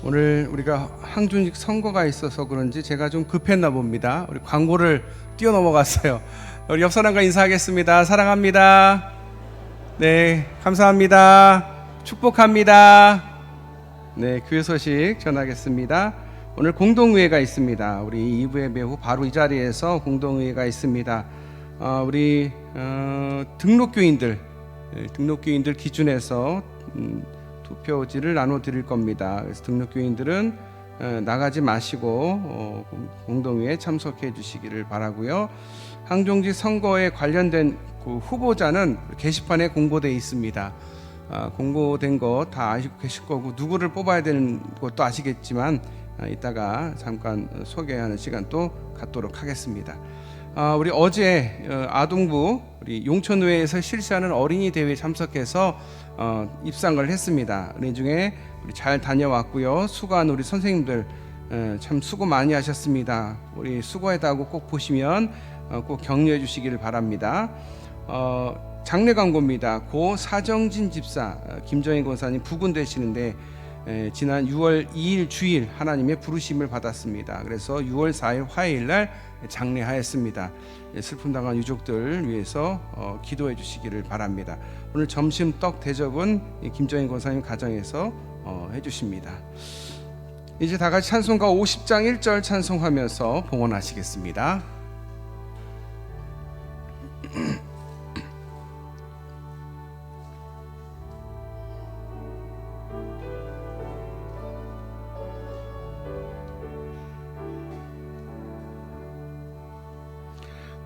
오늘 우리가 항중직 선거가 있어서 그런지 제가 좀 급했나 봅니다. 우리 광고를 뛰어넘어갔어요. 우리 옆 사람과 인사하겠습니다. 사랑합니다. 네, 감사합니다. 축복합니다. 네, 교회 소식 전하겠습니다. 오늘 공동의회가 있습니다. 우리 2부의 배후 바로 이 자리에서 공동의회가 있습니다. 우리 등록교인들 기준에서 투표지를 나눠드릴 겁니다. 그래서 등록교인들은 나가지 마시고 공동회에 참석해 주시기를 바라고요. 항종직 선거에 관련된 그 후보자는 게시판에 공고되어 있습니다. 공고된 거 다 아시고 계실 거고 누구를 뽑아야 되는 것도 아시겠지만 이따가 잠깐 소개하는 시간 또 갖도록 하겠습니다. 우리 어제 아동부 우리 용천의회에서 실시하는 어린이 대회에 참석해서 입상을 했습니다. 은혜 중에 우리 잘 다녀왔고요. 수고한 우리 선생님들 참 수고 많이 하셨습니다. 우리 수고했다고 꼭 보시면 꼭 격려해 주시기를 바랍니다. 장례 광고입니다. 고 사정진 집사 김정인 권사님 부근되시는데 지난 6월 2일 주일 하나님의 부르심을 받았습니다. 그래서 6월 4일 화요일 날 장례하였습니다. 슬픔 당한 유족들 위해서 기도해 주시기를 바랍니다. 오늘 점심 떡 대접은 김정인 권사님 가정에서 해 주십니다. 이제 다 같이 찬송가 50장 1절 찬송하면서 봉헌하시겠습니다.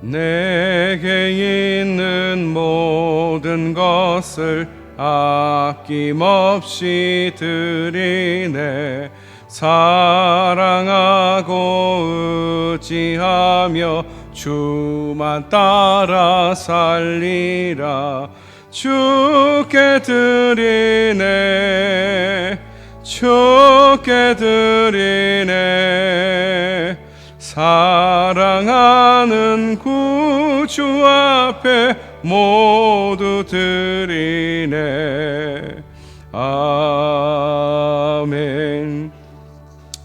내게 있는 모든 것을 아낌없이 드리네. 사랑하고 의지하며 주만 따라 살리라. 주께 드리네. 주께 드리네. 사랑하는 구주 앞에 모두 드리네. 아멘.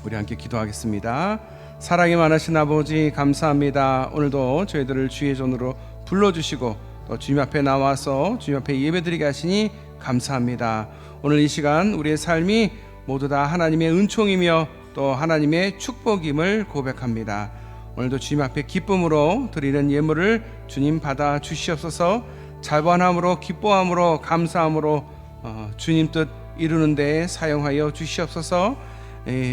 우리 함께 기도하겠습니다. 사랑이 많으신 아버지 감사합니다. 오늘도 저희들을 주의 전으로 불러주시고 또 주님 앞에 나와서 주님 앞에 예배드리게 하시니 감사합니다. 오늘 이 시간 우리의 삶이 모두 다 하나님의 은총이며 또 하나님의 축복임을 고백합니다. 오늘도 주님 앞에 기쁨으로 드리는 예물을 주님 받아 주시옵소서. 자원함으로 기뻐함으로 감사함으로 주님 뜻 이루는 데 사용하여 주시옵소서.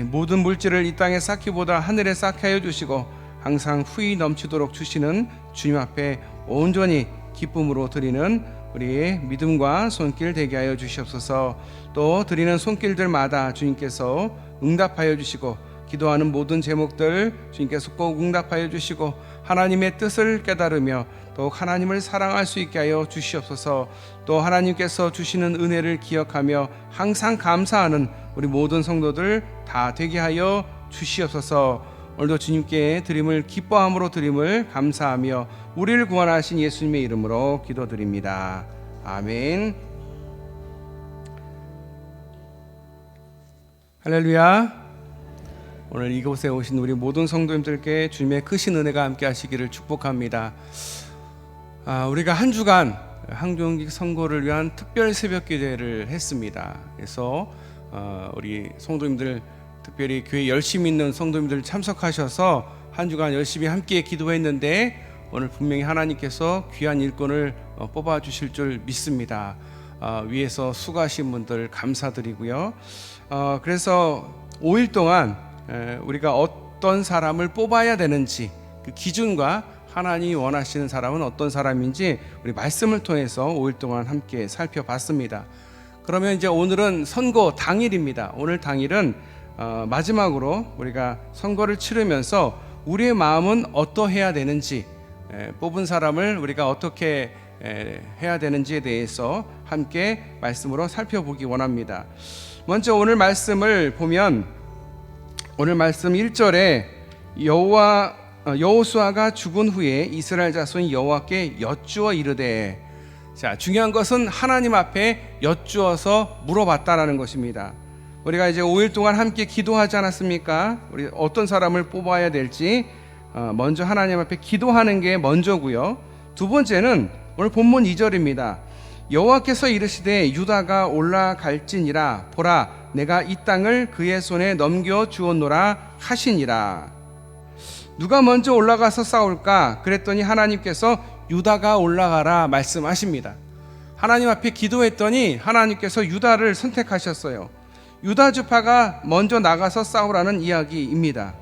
모든 물질을 이 땅에 쌓기보다 하늘에 쌓게 하여 주시고 항상 후이 넘치도록 주시는 주님 앞에 온전히 기쁨으로 드리는 우리의 믿음과 손길 되게 하여 주시옵소서. 또 드리는 손길들마다 주님께서 응답하여 주시고 기도하는 모든 제목들 주님께서 꼭 응답하여 주시고 하나님의 뜻을 깨달으며 또 하나님을 사랑할 수 있게 하여 주시옵소서. 또 하나님께서 주시는 은혜를 기억하며 항상 감사하는 우리 모든 성도들 다 되게 하여 주시옵소서. 오늘도 주님께 드림을 기뻐함으로 드림을 감사하며 우리를 구원하신 예수님의 이름으로 기도드립니다. 아멘. 할렐루야. 오늘 이곳에 오신 우리 모든 성도님들께 주님의 크신 은혜가 함께 하시기를 축복합니다. 우리가 한 주간 항종직 선거를 위한 특별 새벽 기도를 했습니다. 그래서 우리 성도님들 특별히 교회 열심히 있는 성도님들 참석하셔서 한 주간 열심히 함께 기도했는데 오늘 분명히 하나님께서 귀한 일꾼을 뽑아 주실 줄 믿습니다. 위에서 수고하신 분들 감사드리고요. 그래서 5일 동안 우리가 어떤 사람을 뽑아야 되는지 그 기준과 하나님이 원하시는 사람은 어떤 사람인지 우리 말씀을 통해서 5일 동안 함께 살펴봤습니다. 그러면 이제 오늘은 선거 당일입니다. 오늘 당일은 마지막으로 우리가 선거를 치르면서 우리의 마음은 어떠해야 되는지 뽑은 사람을 우리가 어떻게 해야 되는지에 대해서 함께 말씀으로 살펴보기 원합니다. 먼저 오늘 말씀을 보면 오늘 말씀 1절에 여호수아가 죽은 후에 이스라엘 자손이 여호와께 여쭈어 이르되, 자, 중요한 것은 하나님 앞에 여쭈어서 물어봤다라는 것입니다. 우리가 이제 5일 동안 함께 기도하지 않았습니까? 우리 어떤 사람을 뽑아야 될지 먼저 하나님 앞에 기도하는 게 먼저고요. 두 번째는 오늘 본문 2절입니다. 여호와께서 이르시되 유다가 올라갈지니라 보라 내가 이 땅을 그의 손에 넘겨 주었노라 하시니라. 누가 먼저 올라가서 싸울까? 그랬더니 하나님께서 유다가 올라가라 말씀하십니다. 하나님 앞에 기도했더니 하나님께서 유다를 선택하셨어요. 유다 지파가 먼저 나가서 싸우라는 이야기입니다.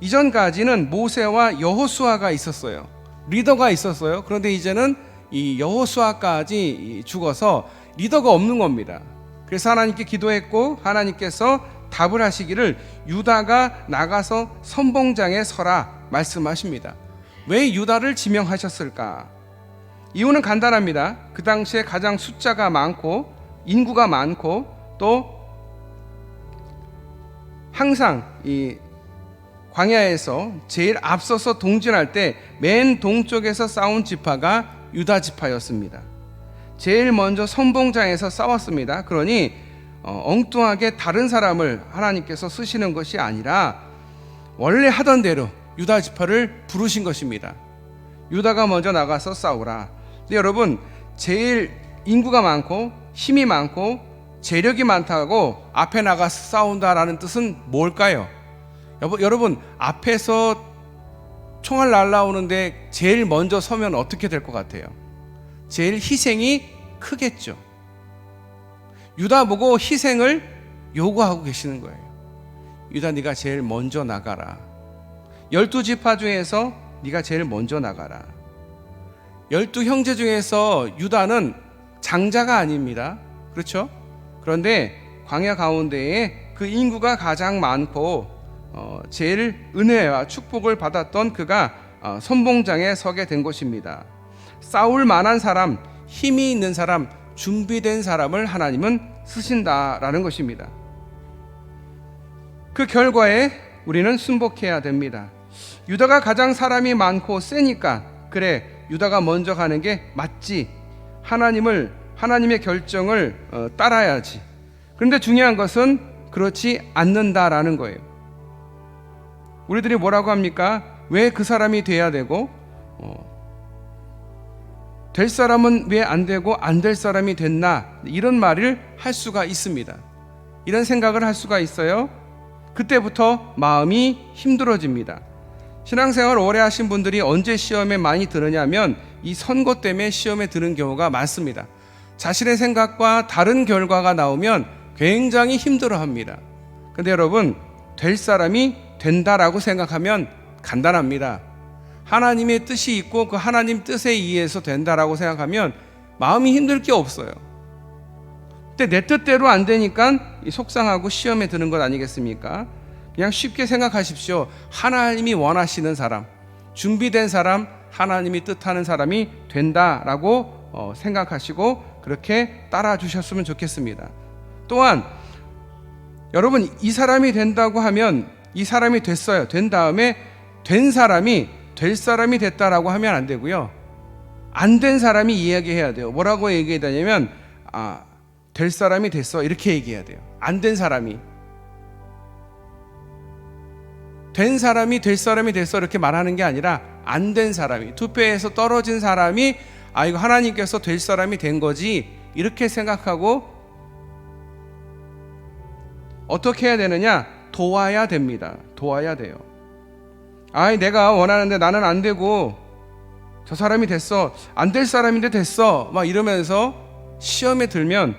이전까지는 모세와 여호수아가 있었어요. 리더가 있었어요. 그런데 이제는 이 여호수아까지 죽어서 리더가 없는 겁니다. 그래서 하나님께 기도했고 하나님께서 답을 하시기를 유다가 나가서 선봉장에 서라 말씀하십니다. 왜 유다를 지명하셨을까? 이유는 간단합니다. 그 당시에 가장 숫자가 많고 인구가 많고 또 항상 이 광야에서 제일 앞서서 동진할 때 맨 동쪽에서 싸운 지파가 유다 지파였습니다. 제일 먼저 선봉장에서 싸웠습니다. 그러니 엉뚱하게 다른 사람을 하나님께서 쓰시는 것이 아니라 원래 하던 대로 유다 지파를 부르신 것입니다. 유다가 먼저 나가서 싸우라. 근데 여러분, 제일 인구가 많고 힘이 많고 재력이 많다고 앞에 나가서 싸운다라는 뜻은 뭘까요? 여러분, 앞에서 총알 날라오는데 제일 먼저 서면 어떻게 될 것 같아요? 제일 희생이 크겠죠. 유다 보고 희생을 요구하고 계시는 거예요. 유다, 네가 제일 먼저 나가라. 12지파 중에서 네가 제일 먼저 나가라. 12형제 중에서 유다는 장자가 아닙니다. 그렇죠? 그런데 광야 가운데에 그 인구가 가장 많고 제일 은혜와 축복을 받았던 그가 선봉장에 서게 된 것입니다. 싸울 만한 사람, 힘이 있는 사람, 준비된 사람을 하나님은 쓰신다라는 것입니다. 그 결과에 우리는 순복해야 됩니다. 유다가 가장 사람이 많고 세니까 그래, 유다가 먼저 가는 게 맞지. 하나님의 결정을 따라야지. 그런데 중요한 것은 그렇지 않는다라는 거예요. 우리들이 뭐라고 합니까? 왜 그 사람이 돼야 되고 될 사람은 왜 안 되고 안 될 사람이 됐나? 이런 말을 할 수가 있습니다. 이런 생각을 할 수가 있어요. 그때부터 마음이 힘들어집니다. 신앙생활 오래 하신 분들이 언제 시험에 많이 드느냐면 이 선거 때문에 시험에 드는 경우가 많습니다. 자신의 생각과 다른 결과가 나오면 굉장히 힘들어합니다. 근데 여러분, 될 사람이 된다라고 생각하면 간단합니다. 하나님의 뜻이 있고 그 하나님 뜻에 의해서 된다라고 생각하면 마음이 힘들 게 없어요. 근데 내 뜻대로 안 되니까 속상하고 시험에 드는 것 아니겠습니까? 그냥 쉽게 생각하십시오. 하나님이 원하시는 사람, 준비된 사람, 하나님이 뜻하는 사람이 된다라고 생각하시고 그렇게 따라 주셨으면 좋겠습니다. 또한 여러분, 이 사람이 된다고 하면 이 사람이 됐어요. 된 다음에 된 사람이 될 사람이 됐다라고 하면 안 되고요. 안 된 사람이 이야기해야 돼요. 뭐라고 얘기해야 되냐면 될 사람이 됐어, 이렇게 얘기해야 돼요. 안 된 사람이 된 사람이 될 사람이 됐어 이렇게 말하는 게 아니라 안 된 사람이, 투표에서 떨어진 사람이 이거 하나님께서 될 사람이 된 거지 이렇게 생각하고 어떻게 해야 되느냐? 도와야 됩니다. 도와야 돼요. 내가 원하는데 나는 안 되고 저 사람이 됐어, 안 될 사람인데 됐어 막 이러면서 시험에 들면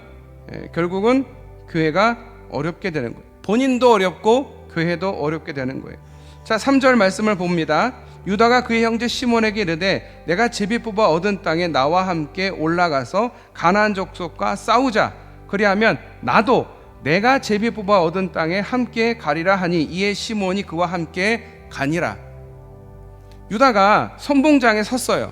결국은 교회가 어렵게 되는 거예요. 본인도 어렵고 교회도 어렵게 되는 거예요. 자, 3절 말씀을 봅니다. 유다가 그의 형제 시몬에게 이르되 내가 제비 뽑아 얻은 땅에 나와 함께 올라가서 가나안 족속과 싸우자. 그리하면 나도 내가 제비 뽑아 얻은 땅에 함께 가리라 하니 이에 시몬이 그와 함께 가니라. 유다가 선봉장에 섰어요.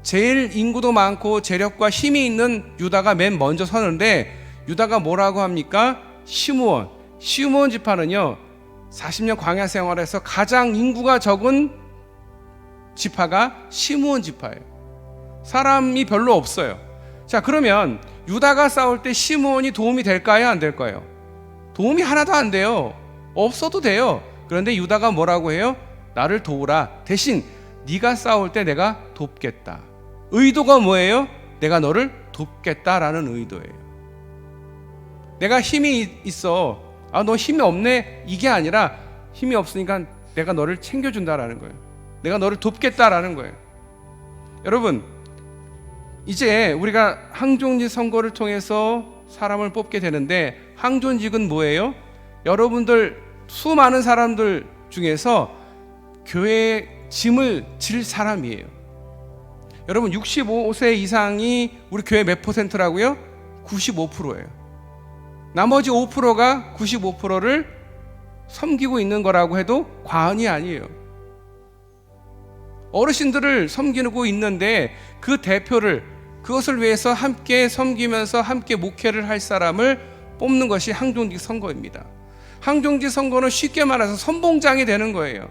제일 인구도 많고 재력과 힘이 있는 유다가 맨 먼저 서는데 유다가 뭐라고 합니까? 시므온 지파는요 40년 광야 생활에서 가장 인구가 적은 지파가 시므온 지파예요. 사람이 별로 없어요. 자, 그러면 유다가 싸울 때 시므온이 도움이 될까요? 안 될까요? 도움이 하나도 안 돼요. 없어도 돼요. 그런데 유다가 뭐라고 해요? 나를 도우라. 대신 네가 싸울 때 내가 돕겠다. 의도가 뭐예요? 내가 너를 돕겠다라는 의도예요. 내가 힘이 있어. 너 힘이 없네. 이게 아니라 힘이 없으니까 내가 너를 챙겨준다라는 거예요. 내가 너를 돕겠다라는 거예요. 여러분, 이제 우리가 항존직 선거를 통해서 사람을 뽑게 되는데, 항존직은 뭐예요? 여러분들 수많은 사람들 중에서 교회의 짐을 질 사람이에요. 여러분, 65세 이상이 우리 교회 몇 퍼센트라고요? 95%예요. 나머지 5%가 95%를 섬기고 있는 거라고 해도 과언이 아니에요. 어르신들을 섬기고 있는데 그 대표를, 그것을 위해서 함께 섬기면서 함께 목회를 할 사람을 뽑는 것이 항존직 선거입니다. 항존직 선거는 쉽게 말해서 선봉장이 되는 거예요.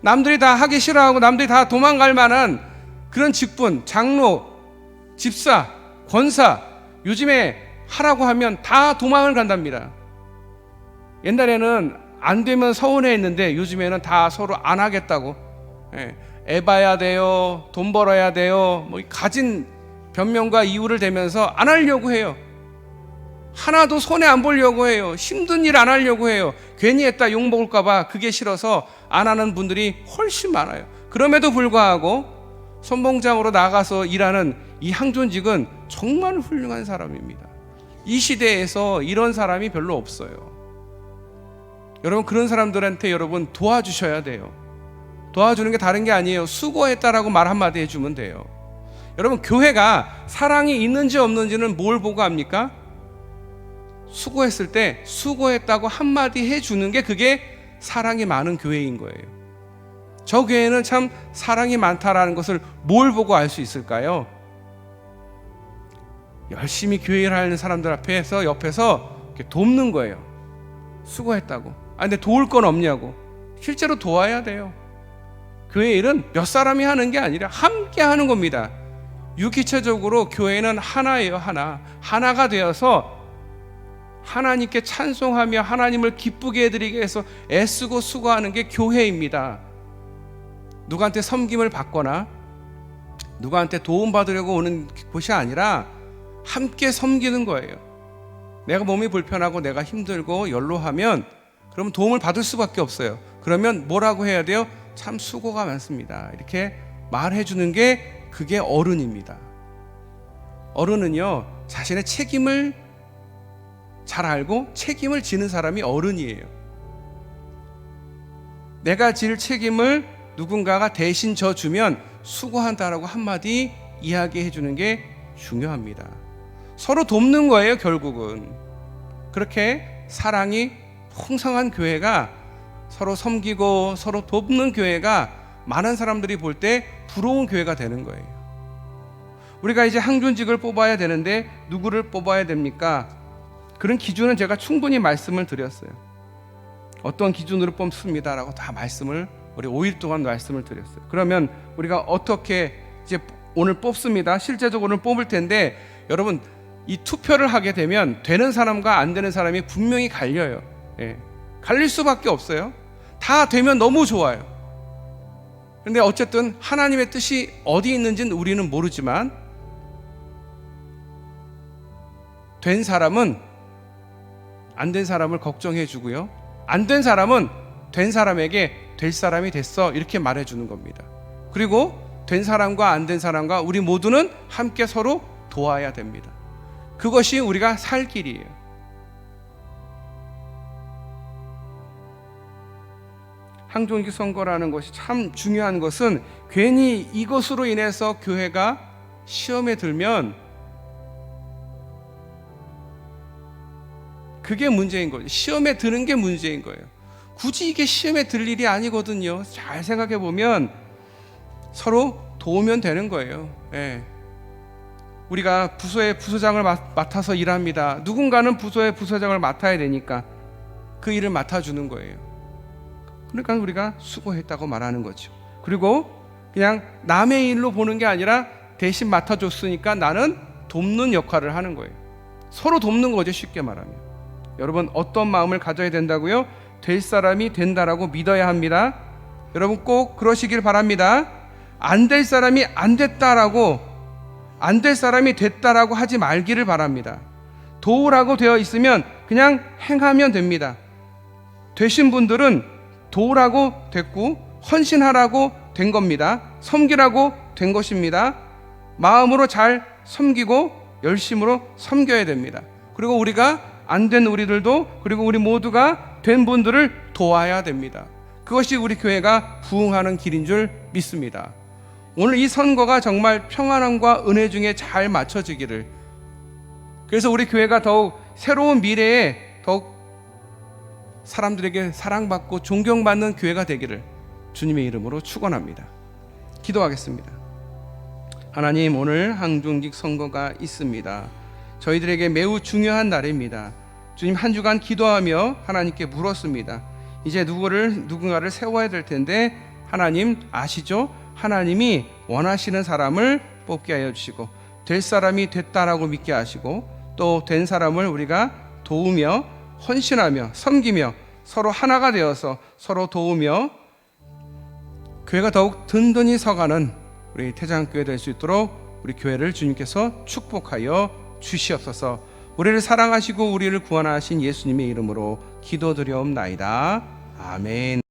남들이 다 하기 싫어하고 남들이 다 도망갈 만한 그런 직분, 장로, 집사, 권사, 요즘에 하라고 하면 다 도망을 간답니다. 옛날에는 안 되면 서운해했는데 요즘에는 다 서로 안 하겠다고, 애 봐야 돼요, 돈 벌어야 돼요, 뭐 가진 변명과 이유를 대면서 안 하려고 해요. 하나도 손해 안 보려고 해요. 힘든 일 안 하려고 해요. 괜히 했다 욕 먹을까 봐 그게 싫어서 안 하는 분들이 훨씬 많아요. 그럼에도 불구하고 선봉장으로 나가서 일하는 이 항존직은 정말 훌륭한 사람입니다. 이 시대에서 이런 사람이 별로 없어요. 여러분, 그런 사람들한테 여러분 도와주셔야 돼요. 도와주는 게 다른 게 아니에요. 수고했다라고 말 한마디 해주면 돼요. 여러분, 교회가 사랑이 있는지 없는지는 뭘 보고 합니까? 수고했을 때 수고했다고 한마디 해주는 게, 그게 사랑이 많은 교회인 거예요. 저 교회는 참 사랑이 많다라는 것을 뭘 보고 알 수 있을까요? 열심히 교회를 하는 사람들 앞에서, 옆에서 이렇게 돕는 거예요. 수고했다고. 근데 도울 건 없냐고. 실제로 도와야 돼요. 교회 일은 몇 사람이 하는 게 아니라 함께 하는 겁니다. 유기체적으로 교회는 하나예요. 하나가 되어서 하나님께 찬송하며 하나님을 기쁘게 해드리기 위해서 애쓰고 수고하는 게 교회입니다. 누구한테 섬김을 받거나 누구한테 도움받으려고 오는 곳이 아니라 함께 섬기는 거예요. 내가 몸이 불편하고 내가 힘들고 연로하면 그러면 도움을 받을 수밖에 없어요. 그러면 뭐라고 해야 돼요? 참 수고가 많습니다. 이렇게 말해주는 게, 그게 어른입니다. 어른은요, 자신의 책임을 잘 알고 책임을 지는 사람이 어른이에요. 내가 질 책임을 누군가가 대신 져주면 수고한다라고 한마디 이야기해 주는 게 중요합니다. 서로 돕는 거예요, 결국은. 그렇게 사랑이 풍성한 교회가, 서로 섬기고 서로 돕는 교회가 많은 사람들이 볼 때 부러운 교회가 되는 거예요. 우리가 이제 항존직을 뽑아야 되는데 누구를 뽑아야 됩니까? 그런 기준은 제가 충분히 말씀을 드렸어요. 어떤 기준으로 뽑습니다라고 다 말씀을, 우리 5일 동안 말씀을 드렸어요. 그러면 우리가 어떻게 이제 오늘 뽑습니다. 실제적으로 뽑을 텐데, 여러분, 이 투표를 하게 되면 되는 사람과 안 되는 사람이 분명히 갈려요. 갈릴 수밖에 없어요. 다 되면 너무 좋아요. 그런데 어쨌든 하나님의 뜻이 어디 있는지는 우리는 모르지만, 된 사람은 안 된 사람을 걱정해 주고요, 안 된 사람은 된 사람에게 될 사람이 됐어 이렇게 말해 주는 겁니다. 그리고 된 사람과 안 된 사람과 우리 모두는 함께 서로 도와야 됩니다. 그것이 우리가 살 길이에요. 항존직 선거라는 것이 참 중요한 것은, 괜히 이것으로 인해서 교회가 시험에 들면 그게 문제인 거예요. 시험에 드는 게 문제인 거예요. 굳이 이게 시험에 들 일이 아니거든요. 잘 생각해 보면 서로 도우면 되는 거예요. 우리가 부서의 부서장을 맡아서 일합니다. 누군가는 부서의 부서장을 맡아야 되니까 그 일을 맡아주는 거예요. 그러니까 우리가 수고했다고 말하는 거죠. 그리고 그냥 남의 일로 보는 게 아니라 대신 맡아줬으니까 나는 돕는 역할을 하는 거예요. 서로 돕는 거죠, 쉽게 말하면. 여러분 어떤 마음을 가져야 된다고요? 될 사람이 된다라고 믿어야 합니다. 여러분 꼭 그러시길 바랍니다. 안 될 사람이 안 됐다라고, 안 될 사람이 됐다라고 하지 말기를 바랍니다. 도우라고 되어 있으면 그냥 행하면 됩니다. 되신 분들은 도우라고 됐고 헌신하라고 된 겁니다. 섬기라고 된 것입니다. 마음으로 잘 섬기고 열심으로 섬겨야 됩니다. 그리고 우리가 안 된 우리들도, 그리고 우리 모두가 된 분들을 도와야 됩니다. 그것이 우리 교회가 부흥하는 길인 줄 믿습니다. 오늘 이 선거가 정말 평안함과 은혜 중에 잘 맞춰지기를, 그래서 우리 교회가 더욱 새로운 미래에 더욱 사람들에게 사랑받고 존경받는 교회가 되기를 주님의 이름으로 축원합니다. 기도하겠습니다. 하나님, 오늘 항중직 선거가 있습니다. 저희들에게 매우 중요한 날입니다. 주님, 한 주간 기도하며 하나님께 물었습니다. 이제 누군가를 세워야 될 텐데 하나님 아시죠? 하나님이 원하시는 사람을 뽑게 하여 주시고 될 사람이 됐다라고 믿게 하시고 또 된 사람을 우리가 도우며 헌신하며 섬기며 서로 하나가 되어서 서로 도우며 교회가 더욱 든든히 서가는 우리 태장교회 될 수 있도록 우리 교회를 주님께서 축복하여 주시옵소서. 우리를 사랑하시고 우리를 구원하신 예수님의 이름으로 기도드려옵나이다. 아멘.